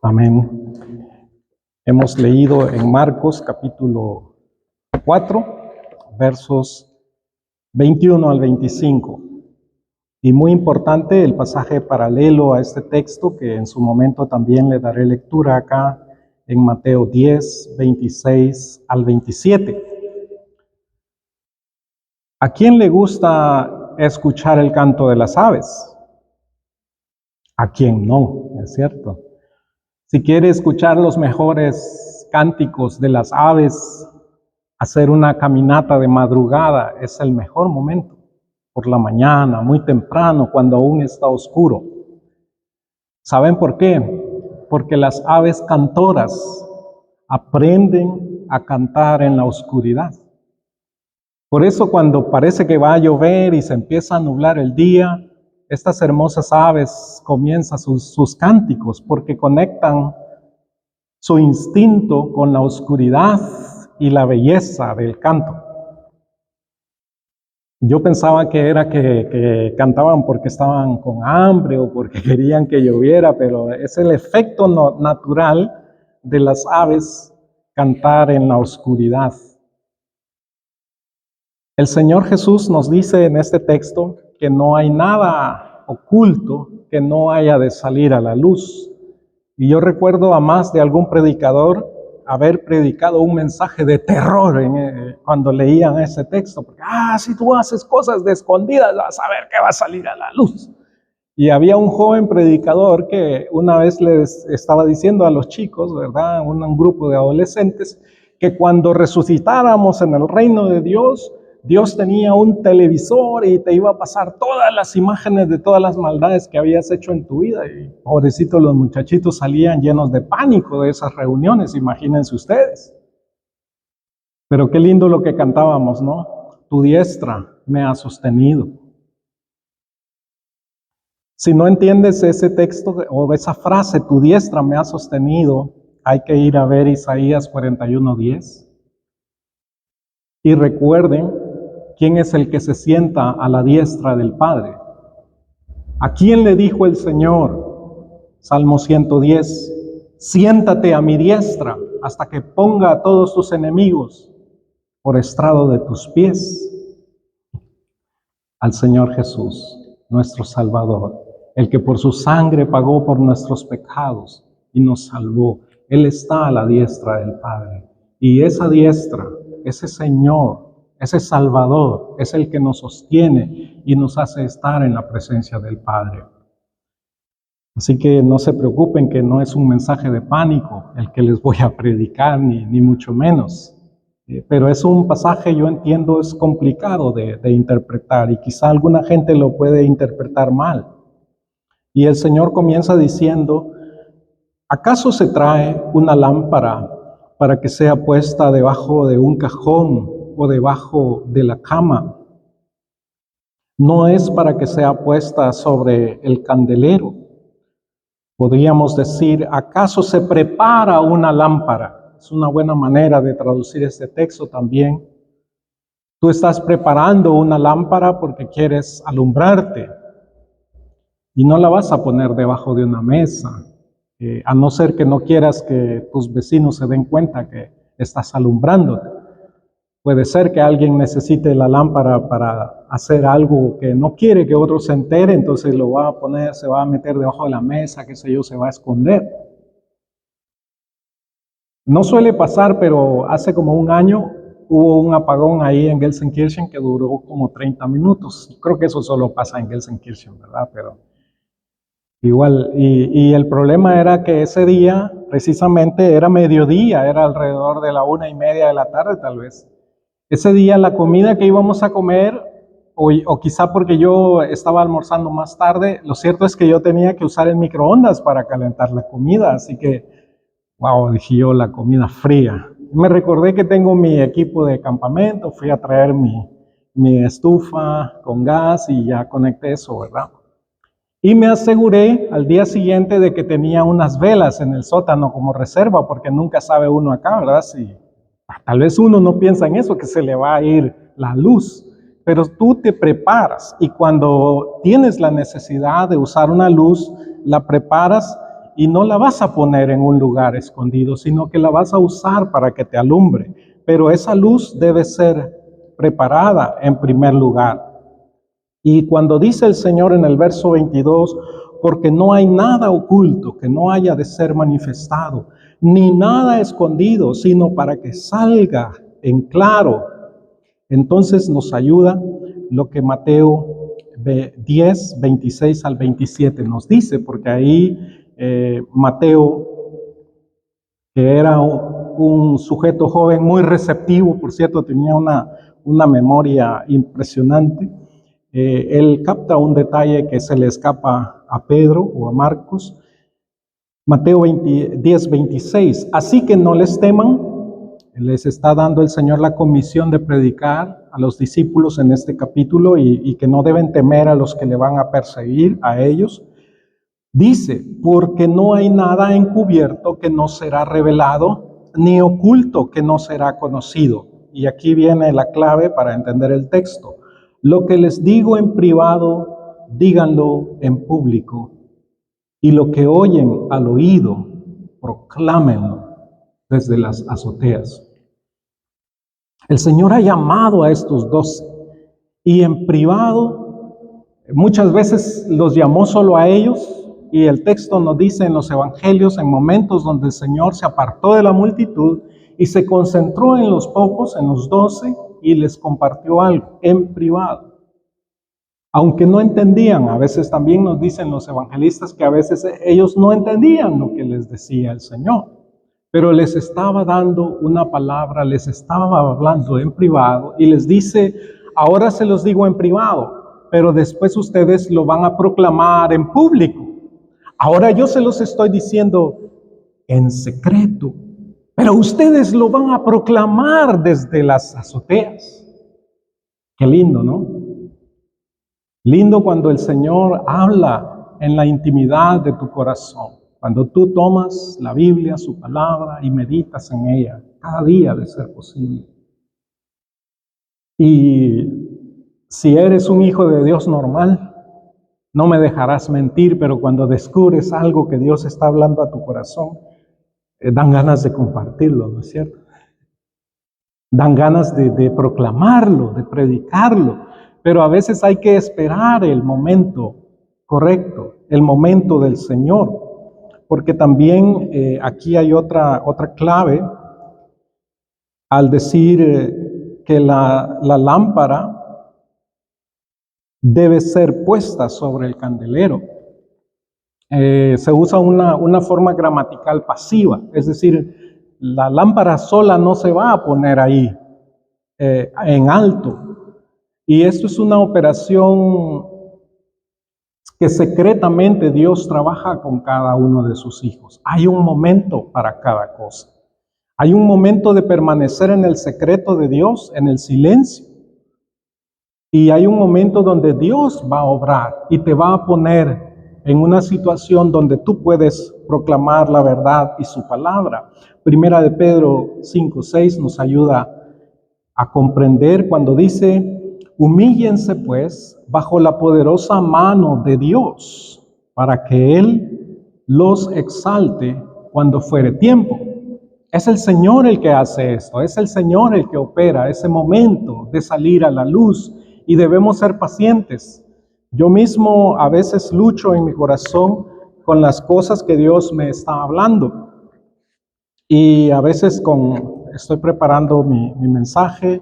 Amén. Hemos leído en Marcos capítulo 4, versos 21 al 25. Y muy importante el pasaje paralelo a este texto, que en su momento también le daré lectura acá en Mateo 10, 26 al 27. ¿A quién le gusta escuchar el canto de las aves? ¿A quién no? Es cierto. Si quiere escuchar los mejores cánticos de las aves, hacer una caminata de madrugada es el mejor momento. Por la mañana, muy temprano, cuando aún está oscuro. ¿Saben por qué? Porque las aves cantoras aprenden a cantar en la oscuridad. Por eso cuando parece que va a llover y se empieza a nublar el día, estas hermosas aves comienzan sus cánticos porque conectan su instinto con la oscuridad y la belleza del canto. Yo pensaba que era que cantaban porque estaban con hambre o porque querían que lloviera, pero es el efecto natural de las aves cantar en la oscuridad. El Señor Jesús nos dice en este texto que no hay nada oculto que no haya de salir a la luz. Y yo recuerdo a más de algún predicador haber predicado un mensaje de terror cuando leían ese texto. Porque, si tú haces cosas de escondidas, vas a ver que va a salir a la luz. Y había un joven predicador que una vez les estaba diciendo a los chicos, ¿verdad? Un grupo de adolescentes, que cuando resucitáramos en el reino de Dios, Dios tenía un televisor y te iba a pasar todas las imágenes de todas las maldades que habías hecho en tu vida. Y pobrecitos, los muchachitos salían llenos de pánico de esas reuniones, imagínense ustedes. Pero qué lindo lo que cantábamos, ¿no? Tu diestra me ha sostenido. Si no entiendes ese texto o esa frase, tu diestra me ha sostenido, hay que ir a ver Isaías 41:10. Y recuerden quién es el que se sienta a la diestra del Padre. ¿A quién le dijo el Señor? Salmo 110, siéntate a mi diestra hasta que ponga a todos tus enemigos por estrado de tus pies. Al Señor Jesús, nuestro Salvador, el que por su sangre pagó por nuestros pecados y nos salvó. Él está a la diestra del Padre. Y esa diestra, ese Señor, ese Salvador, es el que nos sostiene y nos hace estar en la presencia del Padre. Así que no se preocupen, que no es un mensaje de pánico el que les voy a predicar, ni mucho menos. Pero es un pasaje, yo entiendo, es complicado de interpretar y quizá alguna gente lo puede interpretar mal. Y el Señor comienza diciendo, ¿acaso se trae una lámpara para que sea puesta debajo de un cajón o debajo de la cama? No es para que sea puesta sobre el candelero. Podríamos decir, ¿acaso se prepara una lámpara? Es una buena manera de traducir este texto también. Tú estás preparando una lámpara porque quieres alumbrarte y no la vas a poner debajo de una mesa, a no ser que no quieras que tus vecinos se den cuenta que estás alumbrándote. Puede ser que alguien necesite la lámpara para hacer algo que no quiere que otro se entere, entonces lo va a poner, se va a meter debajo de la mesa, qué sé yo, se va a esconder. No suele pasar, pero hace como un año hubo un apagón ahí en Gelsenkirchen que duró como 30 minutos. Creo que eso solo pasa en Gelsenkirchen, ¿verdad? Pero igual, y el problema era que ese día, precisamente, era mediodía, era alrededor de la 1:30 de la tarde tal vez. Ese día la comida que íbamos a comer, o quizá porque yo estaba almorzando más tarde, lo cierto es que yo tenía que usar el microondas para calentar la comida, así que, wow, dije yo, la comida fría. Me recordé que tengo mi equipo de campamento, fui a traer mi estufa con gas y ya conecté eso, ¿verdad? Y me aseguré al día siguiente de que tenía unas velas en el sótano como reserva, porque nunca sabe uno acá, ¿verdad? Si tal vez uno no piensa en eso, que se le va a ir la luz, pero tú te preparas y cuando tienes la necesidad de usar una luz, la preparas y no la vas a poner en un lugar escondido, sino que la vas a usar para que te alumbre. Pero esa luz debe ser preparada en primer lugar. Y cuando dice el Señor en el verso 22, porque no hay nada oculto que no haya de ser manifestado, ni nada escondido, sino para que salga en claro. Entonces nos ayuda lo que Mateo 10, 26 al 27 nos dice, porque ahí Mateo, que era un sujeto joven muy receptivo, por cierto, tenía una memoria impresionante, él capta un detalle que se le escapa a Pedro o a Marcos. Mateo 10, 26. Así que no les teman, les está dando el Señor la comisión de predicar a los discípulos en este capítulo y que no deben temer a los que le van a perseguir, a ellos. Dice, porque no hay nada encubierto que no será revelado, ni oculto que no será conocido. Y aquí viene la clave para entender el texto. Lo que les digo en privado, díganlo en público. Y lo que oyen al oído, proclámenlo desde las azoteas. El Señor ha llamado a estos 12 y en privado muchas veces los llamó solo a ellos, y el texto nos dice en los evangelios, en momentos donde el Señor se apartó de la multitud y se concentró en los pocos, en los 12, y les compartió algo en privado. Aunque no entendían, a veces también nos dicen los evangelistas que a veces ellos no entendían lo que les decía el Señor, pero les estaba dando una palabra, les estaba hablando en privado y les dice, ahora se los digo en privado, pero después ustedes lo van a proclamar en público. Ahora yo se los estoy diciendo en secreto, pero ustedes lo van a proclamar desde las azoteas. Qué lindo, ¿no? Lindo cuando el Señor habla en la intimidad de tu corazón. Cuando tú tomas la Biblia, su palabra, y meditas en ella, cada día de ser posible. Y si eres un hijo de Dios normal, no me dejarás mentir, pero cuando descubres algo que Dios está hablando a tu corazón, dan ganas de compartirlo, ¿no es cierto? Dan ganas de proclamarlo, de predicarlo, pero a veces hay que esperar el momento correcto, el momento del Señor, porque también aquí hay otra clave al decir que la lámpara debe ser puesta sobre el candelero. Se usa una forma gramatical pasiva, es decir, la lámpara sola no se va a poner ahí en alto. Y esto es una operación que secretamente Dios trabaja con cada uno de sus hijos. Hay un momento para cada cosa. Hay un momento de permanecer en el secreto de Dios, en el silencio. Y hay un momento donde Dios va a obrar y te va a poner en una situación donde tú puedes proclamar la verdad y su palabra. Primera de Pedro 5:6 nos ayuda a comprender cuando dice, humíllense pues bajo la poderosa mano de Dios, para que Él los exalte cuando fuere tiempo. Es el Señor el que hace esto, es el Señor el que opera ese momento de salir a la luz, y debemos ser pacientes. Yo mismo a veces lucho en mi corazón con las cosas que Dios me está hablando, y a veces estoy preparando mi mensaje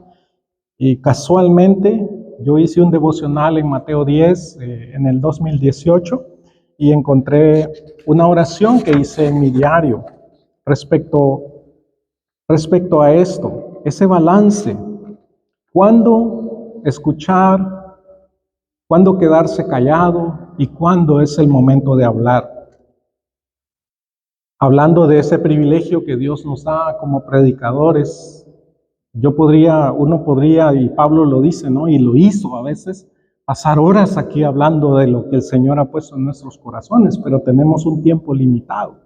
y casualmente yo hice un devocional en Mateo 10 en el 2018 y encontré una oración que hice en mi diario respecto a esto, ese balance. ¿Cuándo escuchar? ¿Cuándo quedarse callado? ¿Y cuándo es el momento de hablar? Hablando de ese privilegio que Dios nos da como predicadores, uno podría, y Pablo lo dice, ¿no? Y lo hizo a veces, pasar horas aquí hablando de lo que el Señor ha puesto en nuestros corazones, pero tenemos un tiempo limitado.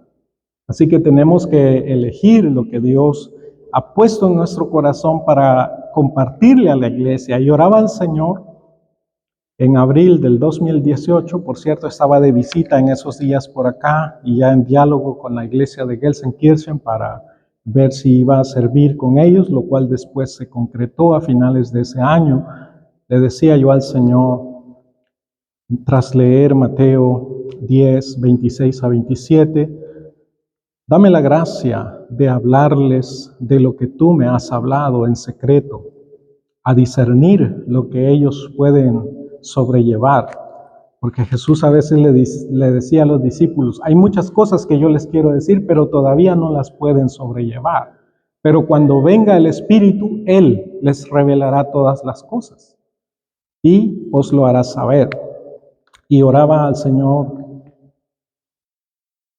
Así que tenemos que elegir lo que Dios ha puesto en nuestro corazón para compartirle a la iglesia. Y oraba al Señor En abril del 2018, por cierto, estaba de visita en esos días por acá y ya en diálogo con la iglesia de Gelsenkirchen para ver si iba a servir con ellos, lo cual después se concretó a finales de ese año. Le decía yo al Señor, tras leer Mateo 10, 26 a 27, dame la gracia de hablarles de lo que tú me has hablado en secreto, a discernir lo que ellos pueden sobrellevar. Porque Jesús a veces le decía a los discípulos, hay muchas cosas que yo les quiero decir, pero todavía no las pueden sobrellevar. Pero cuando venga el Espíritu, Él les revelará todas las cosas y os lo hará saber. Y oraba al Señor,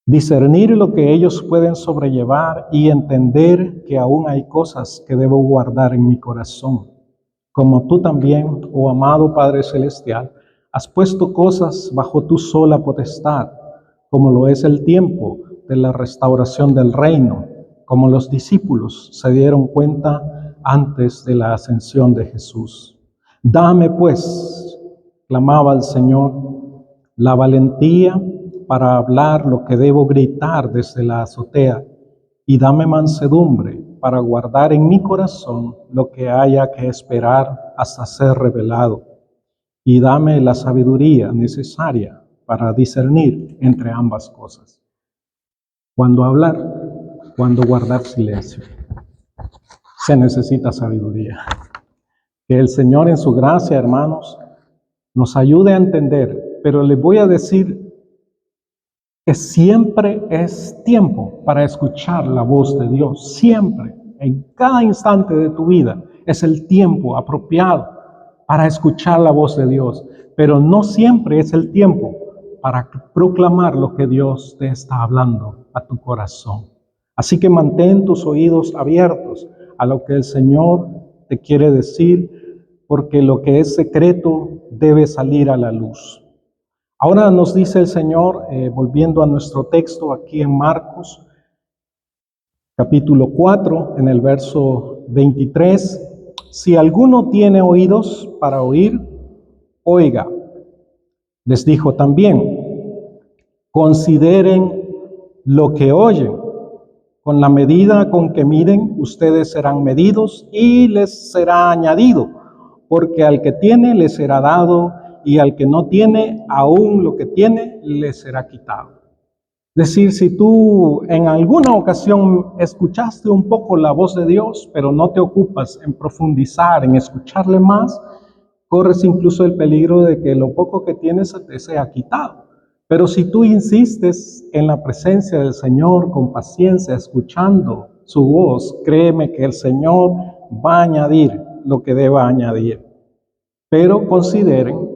discernir lo que ellos pueden sobrellevar y entender que aún hay cosas que debo guardar en mi corazón. Como tú también, oh amado Padre Celestial, has puesto cosas bajo tu sola potestad, como lo es el tiempo de la restauración del reino, como los discípulos se dieron cuenta antes de la ascensión de Jesús. Dame pues, clamaba al Señor, la valentía para hablar lo que debo gritar desde la azotea, y dame mansedumbre para guardar en mi corazón lo que haya que esperar hasta ser revelado, y dame la sabiduría necesaria para discernir entre ambas cosas. Cuando hablar, cuando guardar silencio. Se necesita sabiduría. Que el Señor en su gracia, hermanos, nos ayude a entender, pero les voy a decir que siempre es tiempo para escuchar la voz de Dios, siempre, en cada instante de tu vida, es el tiempo apropiado para escuchar la voz de Dios, pero no siempre es el tiempo para proclamar lo que Dios te está hablando a tu corazón. Así que mantén tus oídos abiertos a lo que el Señor te quiere decir, porque lo que es secreto debe salir a la luz. Ahora nos dice el Señor, volviendo a nuestro texto aquí en Marcos, capítulo 4, en el verso 23, si alguno tiene oídos para oír, oiga. Les dijo también, consideren lo que oyen. Con la medida con que miden, ustedes serán medidos y les será añadido, porque al que tiene le será dado, y al que no tiene, aún lo que tiene le será quitado. Es decir, si tú en alguna ocasión escuchaste un poco la voz de Dios, pero no te ocupas en profundizar, en escucharle más, corres incluso el peligro de que lo poco que tienes te sea quitado. Pero si tú insistes en la presencia del Señor con paciencia, escuchando su voz, créeme que el Señor va a añadir lo que deba añadir. Pero consideren,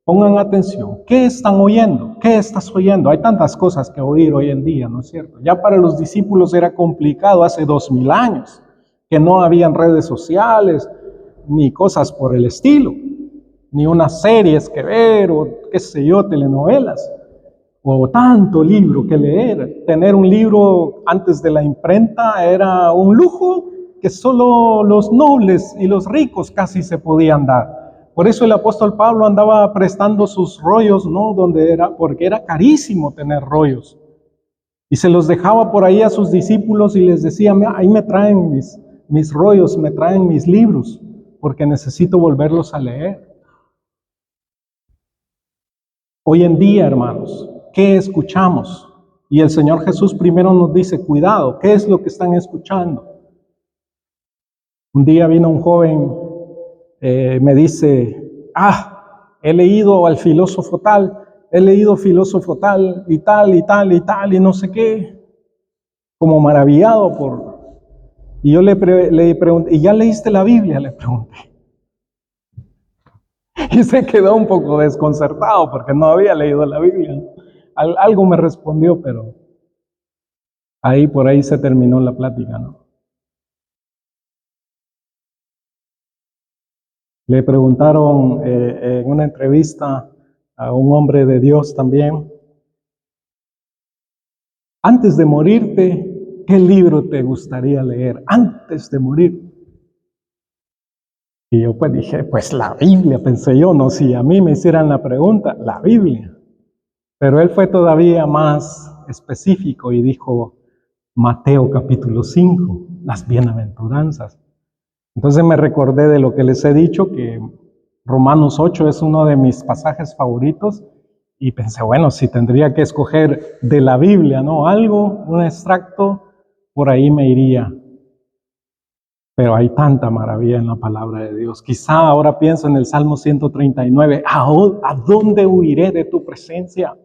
pongan atención, ¿qué están oyendo? ¿Qué estás oyendo? Hay tantas cosas que oír hoy en día, ¿no es cierto? Ya para los discípulos era complicado hace 2000 años, que no habían redes sociales, ni cosas por el estilo, ni unas series que ver, o qué sé yo, telenovelas, o tanto libro que leer. Tener un libro antes de la imprenta era un lujo que solo los nobles y los ricos casi se podían dar. Por eso el apóstol Pablo andaba prestando sus rollos, ¿no? Porque era carísimo tener rollos. Y se los dejaba por ahí a sus discípulos y les decía, ahí me traen mis rollos, me traen mis libros, porque necesito volverlos a leer. Hoy en día, hermanos, ¿qué escuchamos? Y el Señor Jesús primero nos dice, cuidado, ¿qué es lo que están escuchando? Un día vino un joven, me dice, he leído al filósofo tal, he leído filósofo tal, y tal, y tal, y tal, y no sé qué, como maravillado por... Y yo le pregunté, ¿y ya leíste la Biblia? Le pregunté. Y se quedó un poco desconcertado porque no había leído la Biblia. Algo me respondió, pero ahí por ahí se terminó la plática, ¿no? Le preguntaron en una entrevista a un hombre de Dios también, antes de morirte, ¿qué libro te gustaría leer? Antes de morir. Y yo pues dije, pues la Biblia, pensé yo, no, si a mí me hicieran la pregunta, la Biblia. Pero él fue todavía más específico y dijo Mateo capítulo 5, las bienaventuranzas. Entonces me recordé de lo que les he dicho, que Romanos 8 es uno de mis pasajes favoritos, y pensé, bueno, si tendría que escoger de la Biblia, ¿no? Algo, un extracto, por ahí me iría. Pero hay tanta maravilla en la palabra de Dios. Quizá ahora pienso en el Salmo 139, ¿a dónde huiré de tu presencia?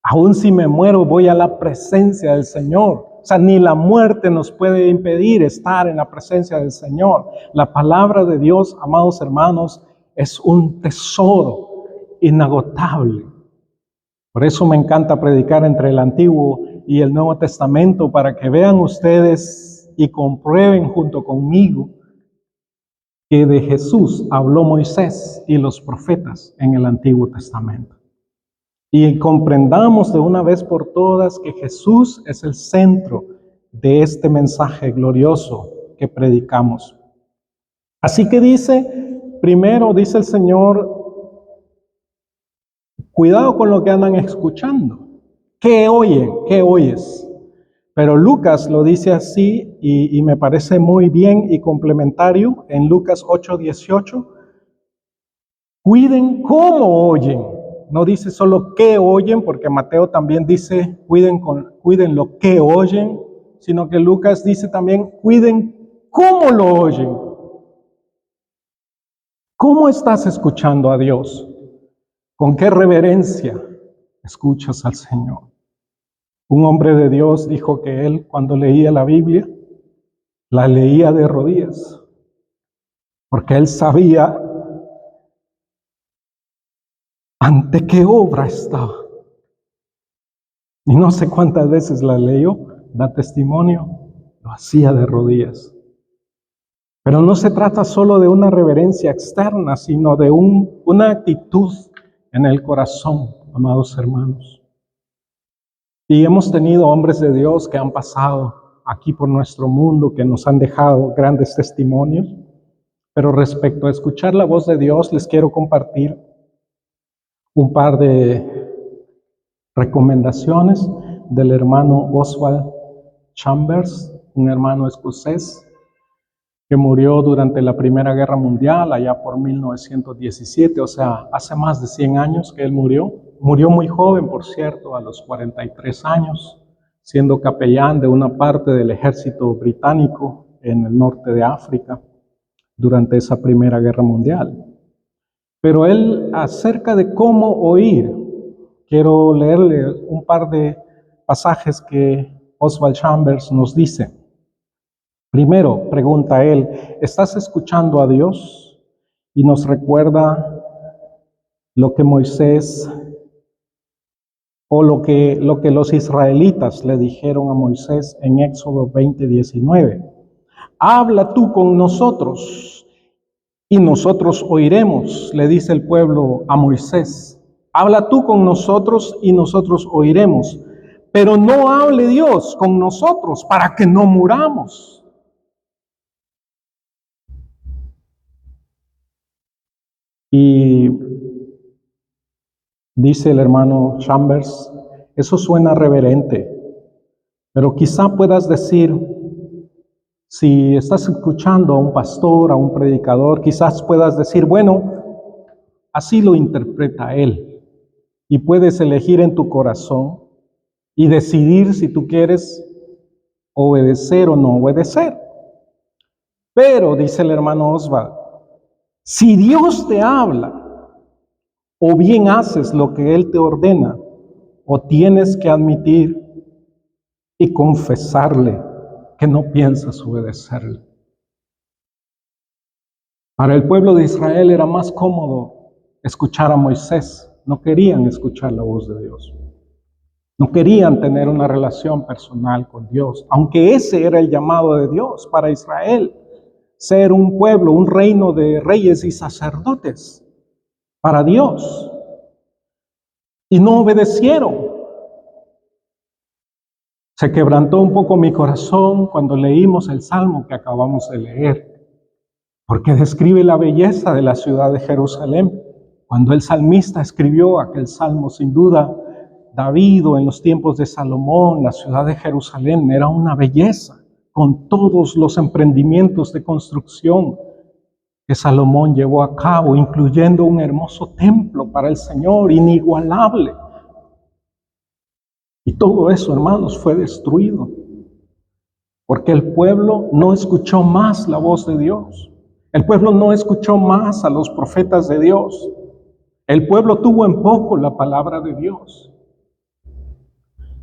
Aún si me muero, voy a la presencia del Señor. O sea, ni la muerte nos puede impedir estar en la presencia del Señor. La palabra de Dios, amados hermanos, es un tesoro inagotable. Por eso me encanta predicar entre el Antiguo y el Nuevo Testamento, para que vean ustedes y comprueben junto conmigo que de Jesús habló Moisés y los profetas en el Antiguo Testamento. Y comprendamos de una vez por todas que Jesús es el centro de este mensaje glorioso que predicamos. Así que primero dice el Señor, cuidado con lo que andan escuchando. ¿Qué oyen? ¿Qué oyes? Pero Lucas lo dice así y me parece muy bien y complementario en Lucas 8:18. Cuiden cómo oyen. No dice solo qué oyen, porque Mateo también dice cuiden lo que oyen, sino que Lucas dice también cuiden cómo lo oyen. ¿Cómo estás escuchando a Dios? ¿Con qué reverencia escuchas al Señor? Un hombre de Dios dijo que él, cuando leía la Biblia, la leía de rodillas, porque él sabía ante qué obra estaba. Y no sé cuántas veces la leyó, da testimonio, lo hacía de rodillas. Pero no se trata solo de una reverencia externa, sino de una actitud en el corazón, amados hermanos. Y hemos tenido hombres de Dios que han pasado aquí por nuestro mundo, que nos han dejado grandes testimonios. Pero respecto a escuchar la voz de Dios, les quiero compartir un par de recomendaciones del hermano Oswald Chambers, un hermano escocés que murió durante la Primera Guerra Mundial, allá por 1917, o sea, hace más de 100 años que él murió. Murió muy joven, por cierto, a los 43 años, siendo capellán de una parte del ejército británico en el norte de África durante esa Primera Guerra Mundial. Pero él, acerca de cómo oír, quiero leerle un par de pasajes que Oswald Chambers nos dice. Primero, pregunta él, ¿estás escuchando a Dios? Y nos recuerda lo que Moisés o lo que los israelitas le dijeron a Moisés en Éxodo 20:19. Habla tú con nosotros y nosotros oiremos, le dice el pueblo a Moisés. Habla tú con nosotros y nosotros oiremos, pero no hable Dios con nosotros para que no muramos. Y dice el hermano Chambers, eso suena reverente, pero quizá puedas decir, si estás escuchando a un pastor, a un predicador, quizás puedas decir, bueno, así lo interpreta él. Y puedes elegir en tu corazón y decidir si tú quieres obedecer o no obedecer. Pero, dice el hermano Oswald, si Dios te habla, o bien haces lo que Él te ordena, o tienes que admitir y confesarle que no piensas obedecerle. Para el pueblo de Israel era más cómodo escuchar a Moisés. No querían escuchar la voz de Dios. No querían tener una relación personal con Dios, aunque ese era el llamado de Dios para Israel, ser un pueblo, un reino de reyes y sacerdotes para Dios. Y no obedecieron. Se quebrantó un poco mi corazón cuando leímos el salmo que acabamos de leer, porque describe la belleza de la ciudad de Jerusalén. Cuando el salmista escribió aquel salmo, sin duda, David o en los tiempos de Salomón, la ciudad de Jerusalén era una belleza, con todos los emprendimientos de construcción que Salomón llevó a cabo, incluyendo un hermoso templo para el Señor, inigualable. Y todo eso, hermanos, fue destruido, porque el pueblo no escuchó más la voz de Dios. El pueblo no escuchó más a los profetas de Dios. El pueblo tuvo en poco la palabra de Dios.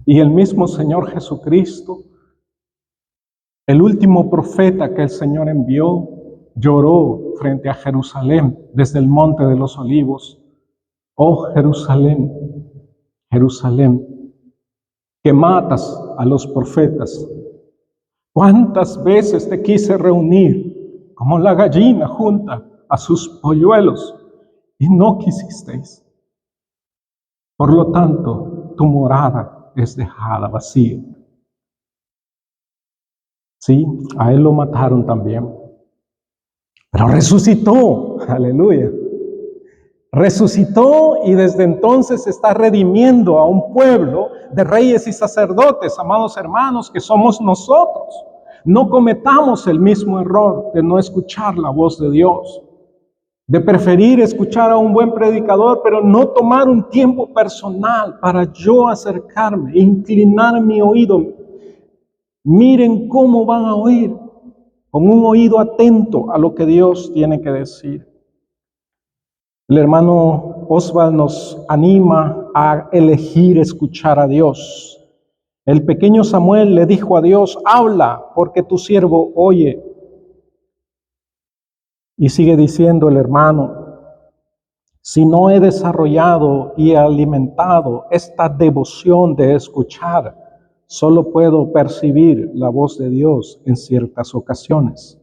Y el mismo Señor Jesucristo, el último profeta que el Señor envió, lloró frente a Jerusalén desde el Monte de los Olivos. Oh Jerusalén, Jerusalén, que matas a los profetas. ¿Cuántas veces te quise reunir como la gallina junta a sus polluelos y no quisisteis? Por lo tanto, tu morada es dejada vacía. Sí, a él lo mataron también, pero resucitó, aleluya. Resucitó y desde entonces está redimiendo a un pueblo de reyes y sacerdotes, amados hermanos, que somos nosotros. No cometamos el mismo error de no escuchar la voz de Dios, de preferir escuchar a un buen predicador, pero no tomar un tiempo personal para yo acercarme, inclinar mi oído. Miren cómo van a oír, con un oído atento a lo que Dios tiene que decir. El hermano Oswald nos anima a elegir escuchar a Dios. El pequeño Samuel le dijo a Dios, habla, porque tu siervo oye. Y sigue diciendo el hermano, si no he desarrollado y alimentado esta devoción de escuchar, solo puedo percibir la voz de Dios en ciertas ocasiones.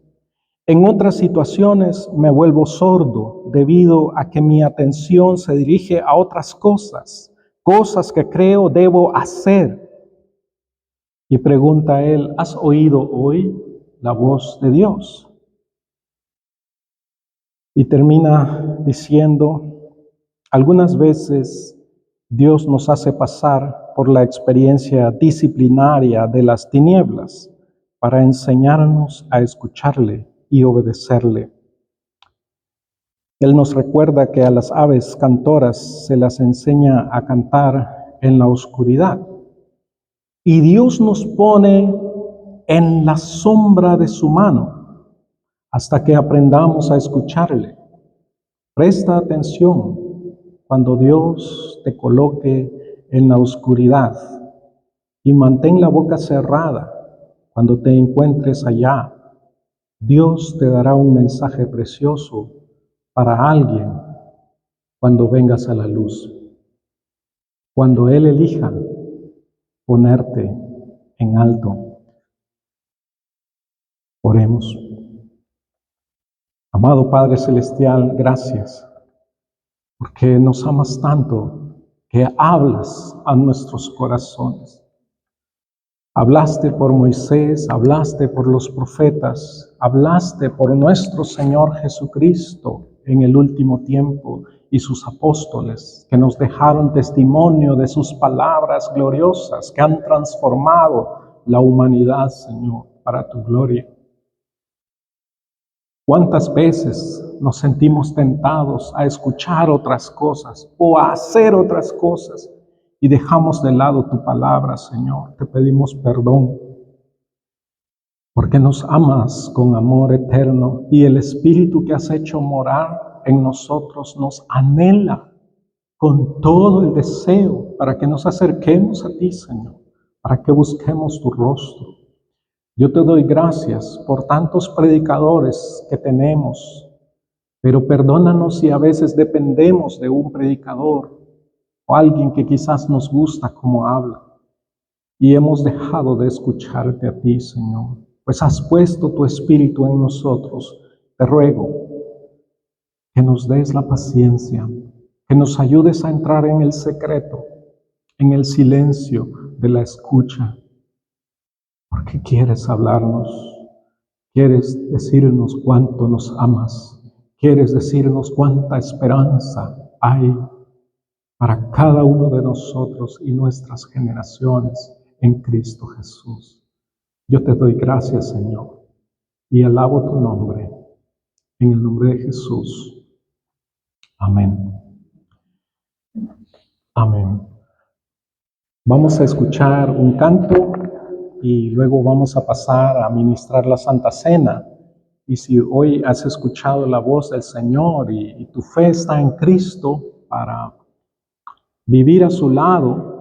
En otras situaciones me vuelvo sordo debido a que mi atención se dirige a otras cosas, cosas que creo debo hacer. Y pregunta él, ¿has oído hoy la voz de Dios? Y termina diciendo, algunas veces Dios nos hace pasar por la experiencia disciplinaria de las tinieblas para enseñarnos a escucharle y obedecerle. Él nos recuerda que a las aves cantoras se las enseña a cantar en la oscuridad. Y Dios nos pone en la sombra de su mano hasta que aprendamos a escucharle. Presta atención cuando Dios te coloque en la oscuridad y mantén la boca cerrada cuando te encuentres allá. Dios te dará un mensaje precioso para alguien cuando vengas a la luz, cuando Él elija ponerte en alto. Oremos. Amado Padre Celestial, gracias, porque nos amas tanto que hablas a nuestros corazones. Hablaste por Moisés, hablaste por los profetas, hablaste por nuestro Señor Jesucristo en el último tiempo y sus apóstoles que nos dejaron testimonio de sus palabras gloriosas que han transformado la humanidad, Señor, para tu gloria. ¿Cuántas veces nos sentimos tentados a escuchar otras cosas o a hacer otras cosas y dejamos de lado tu palabra, Señor? Te pedimos perdón, porque nos amas con amor eterno y el Espíritu que has hecho morar en nosotros nos anhela con todo el deseo para que nos acerquemos a ti, Señor, para que busquemos tu rostro. Yo te doy gracias por tantos predicadores que tenemos, pero perdónanos si a veces dependemos de un predicador o alguien que quizás nos gusta como habla y hemos dejado de escucharte a ti, Señor, pues has puesto tu Espíritu en nosotros. Te ruego que nos des la paciencia, que nos ayudes a entrar en el secreto, en el silencio de la escucha, porque quieres hablarnos, Quieres decirnos cuánto nos amas. Quieres decirnos cuánta esperanza hay para cada uno de nosotros y nuestras generaciones en Cristo Jesús. Yo te doy gracias, Señor, y alabo tu nombre, en el nombre de Jesús. Amén. Amén. Vamos a escuchar un canto y luego vamos a pasar a ministrar la Santa Cena. Y si hoy has escuchado la voz del Señor y tu fe está en Cristo para vivir a su lado,